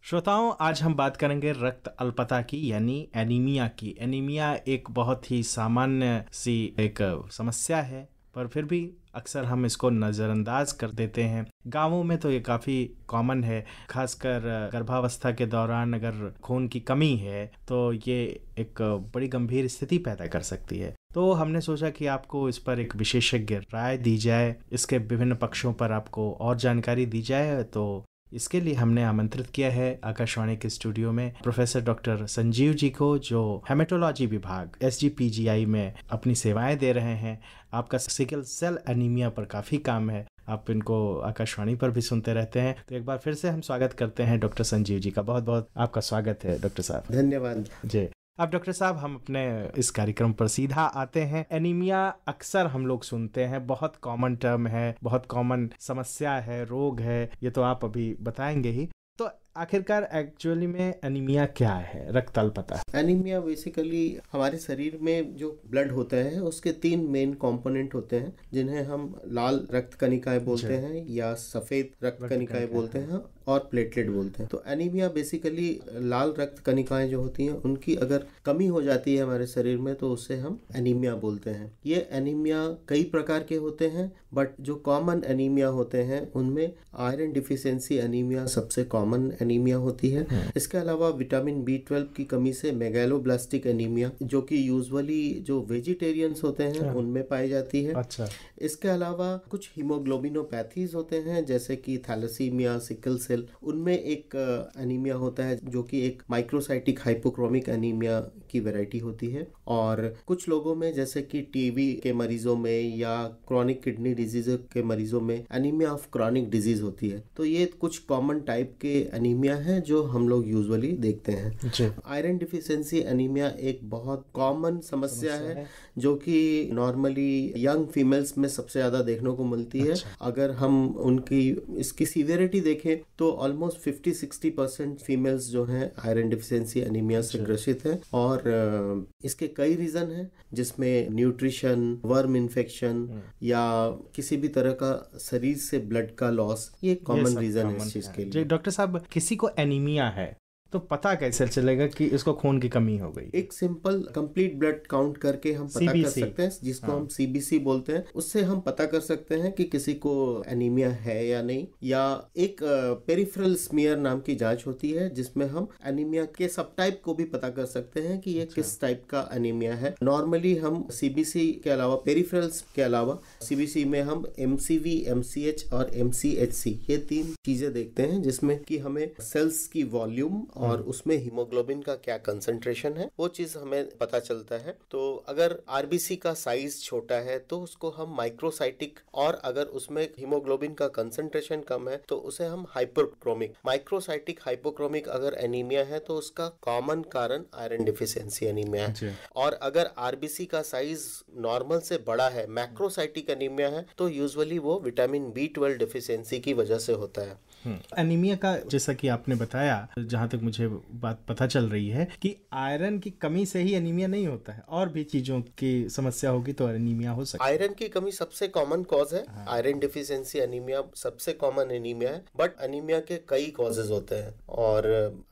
श्रोताओं, आज हम बात करेंगे रक्त अल्पता की यानी एनीमिया की। एनीमिया एक बहुत ही सामान्य सी एक समस्या है, पर फिर भी अक्सर हम इसको नज़रअंदाज कर देते हैं। गांवों में तो ये काफ़ी कॉमन है, खासकर गर्भावस्था के दौरान अगर खून की कमी है तो ये एक बड़ी गंभीर स्थिति पैदा कर सकती है। तो हमने सोचा कि आपको इस पर एक विशेषज्ञ राय दी जाए, इसके विभिन्न पक्षों पर आपको और जानकारी दी जाए। तो इसके लिए हमने आमंत्रित किया है आकाशवाणी के स्टूडियो में प्रोफेसर डॉक्टर संजीव जी को, जो हेमेटोलॉजी विभाग SGPGI में अपनी सेवाएं दे रहे हैं। आपका सिकल सेल एनीमिया पर काफ़ी काम है, आप इनको आकाशवाणी पर भी सुनते रहते हैं। तो एक बार फिर से हम स्वागत करते हैं डॉक्टर संजीव जी का। बहुत बहुत आपका स्वागत है डॉक्टर साहब। धन्यवाद जी। अब डॉक्टर साहब, हम अपने इस कार्यक्रम पर सीधा आते हैं। एनीमिया अक्सर हम लोग सुनते हैं, बहुत कॉमन टर्म है, बहुत कॉमन समस्या है, रोग है, ये तो आप अभी बताएंगे ही। तो आखिरकार एक्चुअली में एनीमिया क्या है, रक्त अल्पता? एनीमिया बेसिकली हमारे शरीर में जो ब्लड होता है उसके 3 मेन कंपोनेंट होते हैं, जिन्हें हम लाल रक्त कणिकाएं बोलते हैं या सफेद रक्त कणिकाएं बोलते हैं और प्लेटलेट बोलते हैं। तो एनीमिया बेसिकली लाल रक्त कणिकाएं जो होती हैं उनकी अगर कमी हो जाती है हमारे शरीर में तो उसे हम एनीमिया बोलते हैं। ये एनीमिया कई प्रकार के होते हैं, बट जो कॉमन एनीमिया होते हैं उनमें आयरन डिफिशियंसी एनीमिया सबसे कॉमन एनीमिया होती है। इसके अलावा विटामिन B12 की कमी से मेगालोब्लास्टिक एनीमिया, जो कि यूजुअली जो वेजिटेरियंस होते हैं उनमें पाई जाती है। अच्छा। इसके अलावा कुछ हीमोग्लोबिनोपैथीज होते हैं, जैसे कि थैलेसीमिया, सिकल सेल, उनमें एक एनीमिया होता है जो कि एक माइक्रोसाइटिक हाइपोक्रोमिक एनीमिया की वैरायटी होती है। और कुछ लोगों में जैसे कि टीबी के मरीजों में या क्रॉनिक किडनी डिजीज के मरीजों में एनीमिया ऑफ क्रॉनिक डिजीज होती है। तो ये कुछ कॉमन टाइप के एनीमिया है जो हम लोग यूजुअली देखते हैं। आयरन डिफिशियंसी एनीमिया एक बहुत कॉमन समस्या है जो कि नॉर्मली यंग फीमेल्स में सबसे ज्यादा देखने को मिलती है। अगर हम उनकी इसकी सीवियरिटी देखें तो ऑलमोस्ट 50-60% फीमेल्स जो हैं आयरन डिफिशियंसी एनीमिया से ग्रसित हैं। और इसके कई रीजन हैं, जिसमें न्यूट्रिशन, वर्म इन्फेक्शन या किसी भी तरह का शरीर से ब्लड का लॉस, ये कॉमन रीजन है इस चीज के लिए। डॉक्टर साहब, किसी को एनीमिया है तो पता कैसे चलेगा कि इसको खून की कमी हो गई? एक सिंपल कंप्लीट ब्लड काउंट करके हम पता कर सकते हैं, जिसको हम CBC बोलते हैं। उससे हम पता कर सकते हैं कि किसी को एनीमिया है या नहीं। या एक पेरिफेरल स्मीयर नाम की जांच होती है, जिसमें हम एनीमिया के सब टाइप को भी पता कर सकते हैं कि ये किस टाइप का एनीमिया है। नॉर्मली हम CBC के अलावा, पेरिफेरल्स के अलावा CBC में हम MCV, MCH और MCHC, ये 3 चीजें देखते हैं, जिसमें कि हमें सेल्स की वॉल्यूम और उसमें हीमोग्लोबिन का क्या कंसंट्रेशन है वो चीज हमें पता चलता है। तो अगर RBC का साइज छोटा है तो उसको हम माइक्रोसाइटिक, और अगर उसमें हीमोग्लोबिन का कंसंट्रेशन कम है तो उसे हम हाइपरक्रोमिक। माइक्रोसाइटिक हाइपोक्रोमिक अगर एनीमिया है तो उसका कॉमन कारण आयरन डिफिशियंसी एनीमिया है। और अगर RBC का साइज नॉर्मल से बड़ा है, मैक्रोसाइटिक एनीमिया है, तो यूजुअली वो विटामिन B12 डिफिशियंसी की वजह से होता है। एनीमिया का, जैसा कि आपने बताया, जहां तक मुझे बात पता चल रही है कि आयरन की कमी से ही एनीमिया नहीं होता है, और भी चीजों की समस्या होगी तो एनीमिया हो सकता है। आयरन की कमी सबसे कॉमन कॉज है। आयरन डिफिशियंसी एनीमिया सबसे कॉमन एनीमिया है, बट एनीमिया के कई कॉजेज होते हैं। और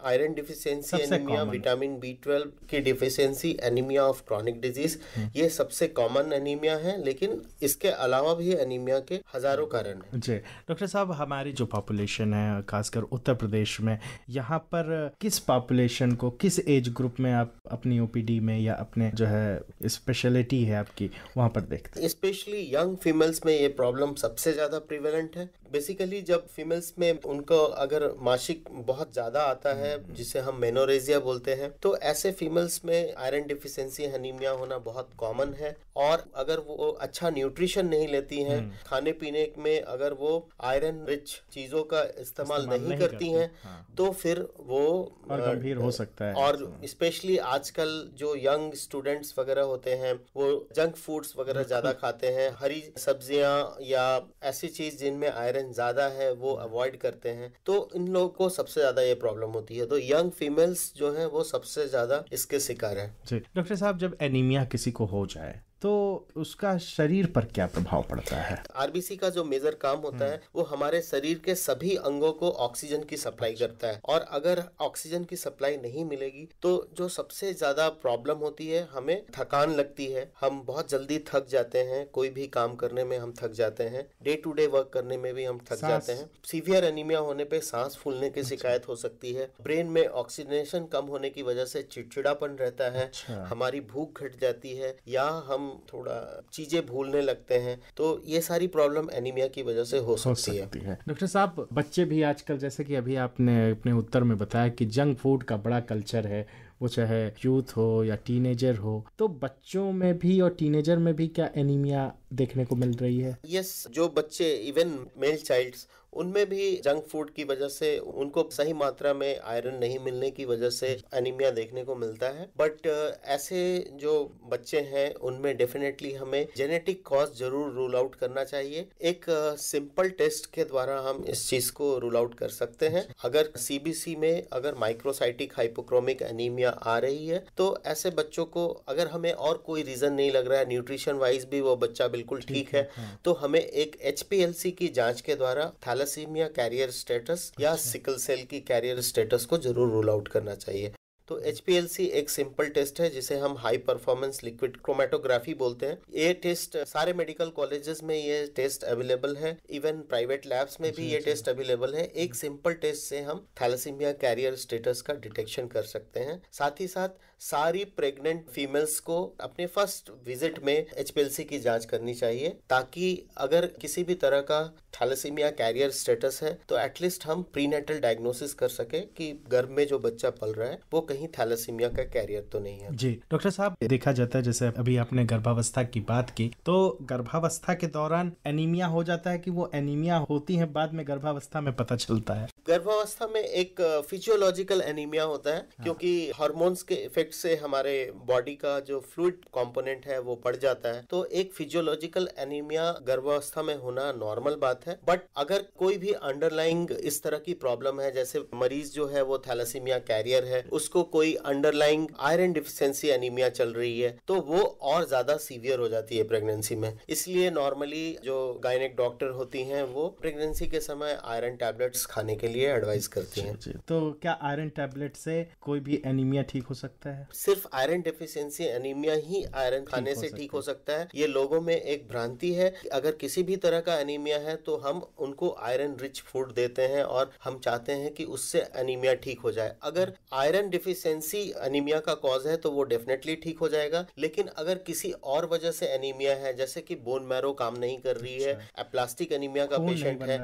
iron deficiency anaemia, vitamin B12 की deficiency, anaemia of chronic disease, ये सबसे कॉमन एनीमिया है। लेकिन इसके अलावा भी एनीमिया के हजारों कारण हैं। जी डॉक्टर साहब, हमारी जो पॉपुलेशन है खासकर उत्तर प्रदेश में, यहाँ पर किस पॉपुलेशन को, किस एज ग्रुप में आप अपनी OPD में या अपने जो है स्पेशलिटी है आपकी, वहाँ पर देखते हैं? स्पेशली यंग फीमेल्स में ये प्रॉब्लम सबसे ज्यादा प्रिवेलेंट है। बेसिकली जब फीमेल्स में उनको अगर मासिक बहुत ज्यादा आता है, जिसे हम मेनोरेजिया बोलते हैं, तो ऐसे फीमेल्स में आयरन डिफिशियंसी एनीमिया होना बहुत कॉमन है। और अगर वो अच्छा न्यूट्रिशन नहीं लेती हैं, खाने पीने में अगर वो आयरन रिच चीजों का इस्तेमाल नहीं करती हैं, तो फिर वो और गंभीर हो सकता है। और स्पेशली आजकल जो यंग स्टूडेंट्स वगैरह होते हैं वो जंक फूड्स वगैरह ज्यादा खाते हैं, हरी सब्जियां या ऐसी चीज जिनमें आयरन ज्यादा है वो अवॉइड करते हैं, तो इन लोगों को सबसे ज्यादा ये प्रॉब्लम होती है। तो यंग फीमेल्स जो है वो सबसे ज्यादा इसके शिकार है। जी डॉक्टर साहब, जब एनीमिया किसी को हो जाए तो उसका शरीर पर क्या प्रभाव पड़ता है? आरबीसी का जो मेजर काम होता है वो हमारे शरीर के सभी अंगों को ऑक्सीजन की सप्लाई करता है, और अगर ऑक्सीजन की सप्लाई नहीं मिलेगी तो जो सबसे ज्यादा प्रॉब्लम होती है, हमें थकान लगती है, हम बहुत जल्दी थक जाते हैं, कोई भी काम करने में हम थक जाते हैं, डे टू डे वर्क करने में भी हम थक जाते हैं। सीवियर एनीमिया होने पे सांस फूलने की शिकायत हो सकती है, ब्रेन में ऑक्सीजनेशन कम होने की वजह से चिड़चिड़ापन रहता है, हमारी भूख घट जाती है, या हम थोड़ा चीजें भूलने लगते हैं। तो ये सारी प्रॉब्लम एनीमिया की वजह से हो सकती है। डॉक्टर साहब, बच्चे भी आजकल, जैसे कि अभी आपने अपने उत्तर में बताया कि जंक फूड का बड़ा कल्चर है, वो चाहे यूथ हो या टीनेजर हो, तो बच्चों में भी और टीनेजर में भी क्या एनीमिया देखने को मिल रही है? यस, जो बच्चे इवन मेल चाइल्ड्स, उनमें भी जंक फूड की वजह से उनको सही मात्रा में आयरन नहीं मिलने की वजह से एनीमिया देखने को मिलता है। बट ऐसे जो बच्चे हैं उनमें डेफिनेटली हमें जेनेटिक कॉज जरूर रूल आउट करना चाहिए। एक सिंपल टेस्ट के द्वारा हम इस चीज को रूल आउट कर सकते हैं। अगर सीबीसी में अगर माइक्रोसाइटिक हाइपोक्रोमिक एनीमिया आ रही है तो ऐसे बच्चों को, अगर हमें और कोई रीजन नहीं लग रहा है, न्यूट्रिशन वाइज भी वो बच्चा बिल्कुल ठीक है, तो हमें एक HPLC की जांच के द्वारा थैलेसीमिया कैरियर स्टेटस या सिकल सेल की कैरियर स्टेटस को जरूर रूल आउट करना चाहिए। तो HPLC एक सिंपल टेस्ट है जिसे हम हाई परफॉर्मेंस लिक्विड क्रोमेटोग्राफी बोलते हैं। ये टेस्ट सारे मेडिकल कॉलेजेस में ये टेस्ट अवेलेबल है, इवन प्राइवेट लैब्स में भी ये टेस्ट अवेलेबल है। एक सिंपल टेस्ट से हम थैलेसीमिया कैरियर स्टेटस का डिटेक्शन कर सकते हैं। साथ ही साथ सारी प्रेग्नेंट फीमेल्स को अपने फर्स्ट विजिट में HPLC की जांच करनी चाहिए, ताकि अगर किसी भी तरह का थैलेसीमिया कैरियर स्टेटस है तो एटलीस्ट हम प्रीनेटल डायग्नोसिस कर सके कि गर्भ में जो बच्चा पल रहा है वो कहीं थैलेसीमिया का कैरियर तो नहीं है। जी डॉक्टर साहब, देखा जाता है, जैसे अभी आपने गर्भावस्था की बात की, तो गर्भावस्था के दौरान एनीमिया हो जाता है कि वो एनीमिया होती है बाद में गर्भावस्था में पता चलता है? गर्भावस्था में एक फिजियोलॉजिकल एनीमिया होता है, क्योंकि हार्मोन्स के इफेक्ट से हमारे बॉडी का जो फ्लूइड कंपोनेंट है वो बढ़ जाता है। तो एक फिजियोलॉजिकल एनीमिया गर्भावस्था में होना नॉर्मल बात है। बट अगर कोई भी अंडरलाइंग इस तरह की प्रॉब्लम है, जैसे मरीज जो है वो थैलेसीमिया कैरियर है, उसको कोई अंडरलाइंग आयरन डिफिशिएंसी एनीमिया चल रही है, तो वो और ज्यादा सीवियर हो जाती है प्रेगनेंसी में। इसलिए नॉर्मली जो गायनेक डॉक्टर होती हैं वो प्रेगनेंसी के समय आयरन टैबलेट्स खाने के लिए एडवाइस करती हैं। तो क्या आयरन टैबलेट से कोई भी एनीमिया ठीक हो सकता है? सिर्फ आयरन डेफिशिएंसी एनीमिया ही आयरन खाने से ठीक हो सकता है, ये लोगों में एक भ्रांति है। अगर किसी भी तरह का एनीमिया है तो हम उनको आयरन रिच फूड देते हैं और हम चाहते हैं कि उससे एनीमिया ठीक हो जाए। अगर आयरन डिफिशिएंसी एनीमिया का कॉज है तो वो डेफिनेटली ठीक हो जाएगा। लेकिन अगर किसी और वजह से एनीमिया है, जैसे कि बोन मैरो काम नहीं कर रही है, एप्लास्टिक एनीमिया का पेशेंट है,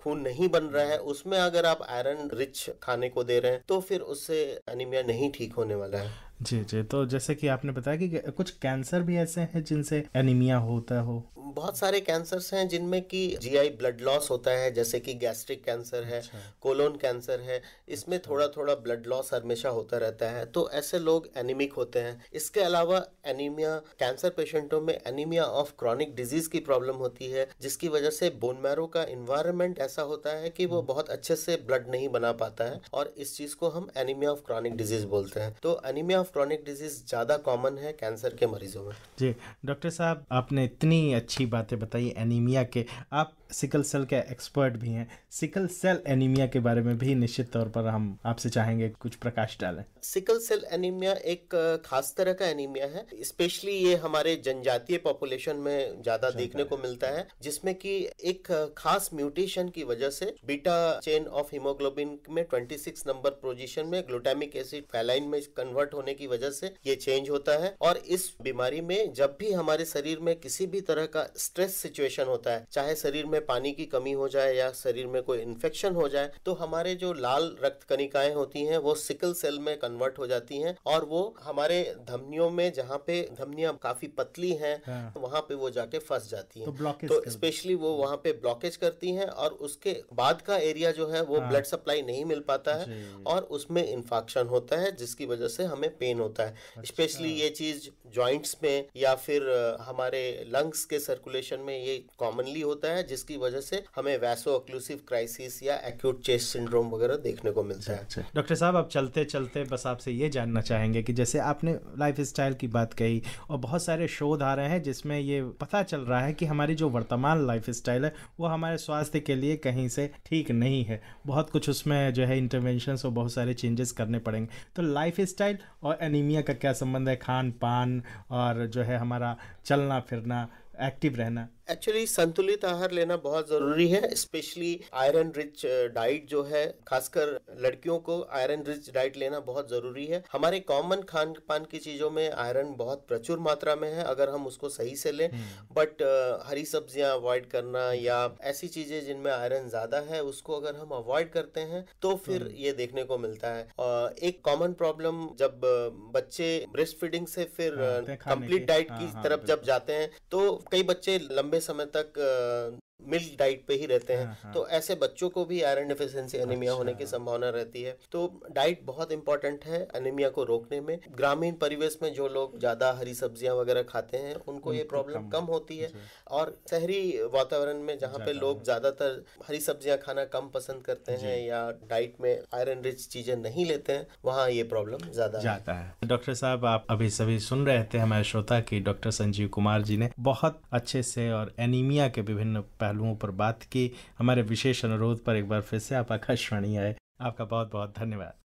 खून नहीं बन रहा है, उसमें अगर आप आयरन रिच खाने को दे रहे हैं तो फिर उससे एनीमिया नहीं ठीक होने वाला है। जी, तो जैसे कि आपने बताया कि कुछ कैंसर भी ऐसे हैं जिनसे एनीमिया होता हो। बहुत सारे कैंसर्स हैं जिनमें कि जीआई ब्लड लॉस होता है, जैसे कि गैस्ट्रिक कैंसर है, कोलोन कैंसर है, इसमें थोड़ा थोड़ा ब्लड लॉस हमेशा होता रहता है, तो ऐसे लोग एनीमिक होते हैं। इसके अलावा एनीमिया, कैंसर पेशेंटों में एनीमिया ऑफ क्रॉनिक डिजीज की प्रॉब्लम होती है, जिसकी वजह से बोन मैरो का इन्वायरमेंट ऐसा होता है कि वो बहुत अच्छे से ब्लड नहीं बना पाता है, और इस चीज को हम एनीमिया ऑफ क्रॉनिक डिजीज बोलते हैं। तो एनीमिया ऑफ क्रॉनिक डिजीज ज्यादा कॉमन है कैंसर के मरीजों में। जी डॉक्टर साहब, आपने इतनी अच्छी बातें बताई एनीमिया के, आप सिकल सेल के एक्सपर्ट भी हैं। सिकल सेल एनीमिया के बारे में भी निश्चित तौर पर हम आपसे चाहेंगे कुछ प्रकाश डालें। सिकल सेल एनीमिया एक खास तरह का एनीमिया है, स्पेशली ये हमारे जनजातीय पॉपुलेशन में ज्यादा देखने को मिलता है, जिसमें कि एक खास म्यूटेशन की वजह से बीटा चेन ऑफ हीमोग्लोबिन में 26 नंबर पोजीशन में ग्लूटामिक एसिड फैलाइन में कन्वर्ट होने की वजह से ये चेंज होता है। और इस बीमारी में जब भी हमारे शरीर में किसी भी तरह का स्ट्रेस सिचुएशन होता है, चाहे शरीर में पानी की कमी हो जाए या शरीर में कोई इन्फेक्शन हो जाए, तो हमारे जो लाल रक्त कणिकाएं होती हैं वो सिकल सेल में कन्वर्ट हो जाती हैं, और वो हमारे धमनियों में, जहाँ पे धमनियां काफी पतली हैं, वहां पे वो जाके फंस जाती हैं। तो स्पेशली वो वहां पे ब्लॉकेज करती हैं, और उसके बाद का एरिया जो है वो ब्लड सप्लाई नहीं मिल पाता है, और उसमें इन्फेक्शन होता है, जिसकी वजह से हमें पेन होता है। स्पेशली ये चीज जॉइंट्स में या फिर हमारे लंग्स के सर्कुलेशन में ये कॉमनली होता है, जिसकी वजह से हमें वैसो ऑक्लूसिव क्राइसिस या एक्यूट चेस्ट सिंड्रोम वगैरह देखने को मिलता है। डॉक्टर साहब, अब चलते चलते बस आपसे ये जानना चाहेंगे कि जैसे आपने लाइफ स्टाइल की बात कही और बहुत सारे शोध आ रहे हैं जिसमें ये पता चल रहा है कि हमारी जो वर्तमान लाइफ स्टाइल है वो हमारे स्वास्थ्य के लिए कहीं से ठीक नहीं है, बहुत कुछ उसमें जो है इंटरवेंशंस और बहुत सारे चेंजेस करने पड़ेंगे। तो लाइफ स्टाइल और एनीमिया का क्या संबंध है? खान पान और जो है हमारा चलना फिरना, एक्टिव रहना। एक्चुअली संतुलित आहार लेना बहुत जरूरी है, स्पेशली आयरन रिच डाइट जो है, खासकर लड़कियों को आयरन रिच डाइट लेना बहुत जरूरी है। हमारे कॉमन खान पान की चीजों में आयरन बहुत प्रचुर मात्रा में है अगर हम उसको सही से लें, बट हरी सब्जियां अवॉइड करना या ऐसी चीजें जिनमें आयरन ज्यादा है उसको अगर हम अवॉइड करते हैं तो फिर ये देखने को मिलता है। एक कॉमन प्रॉब्लम जब बच्चे ब्रेस्ट फीडिंग से फिर कंप्लीट डाइट की तरफ जब जाते हैं तो कई बच्चे लंबे समय तक मिल्क डाइट पे ही रहते हैं। तो ऐसे बच्चों को भी आयरन डेफिशिएंसी एनीमिया होने की संभावना रहती है। तो डाइट बहुत इंपॉर्टेंट है एनीमिया को रोकने में। ग्रामीण परिवेश में जो लोग ज्यादा हरी सब्जियां वगैरह खाते हैं उनको ये प्रॉब्लम कम होती है, और शहरी वातावरण में जहाँ पे लोग ज्यादातर हरी सब्जियां खाना कम पसंद करते हैं या डाइट में आयरन रिच चीजें नहीं लेते हैं, वहाँ ये प्रॉब्लम ज्यादा है। डॉक्टर साहब, आप अभी सभी सुन रहे थे हमारे श्रोता की डॉक्टर संजीव कुमार जी ने बहुत अच्छे से और एनीमिया के विभिन्न पहलुओं पर बात की। हमारे विशेष अनुरोध पर एक बार फिर से आप आकाशवाणी आए, आपका बहुत बहुत धन्यवाद।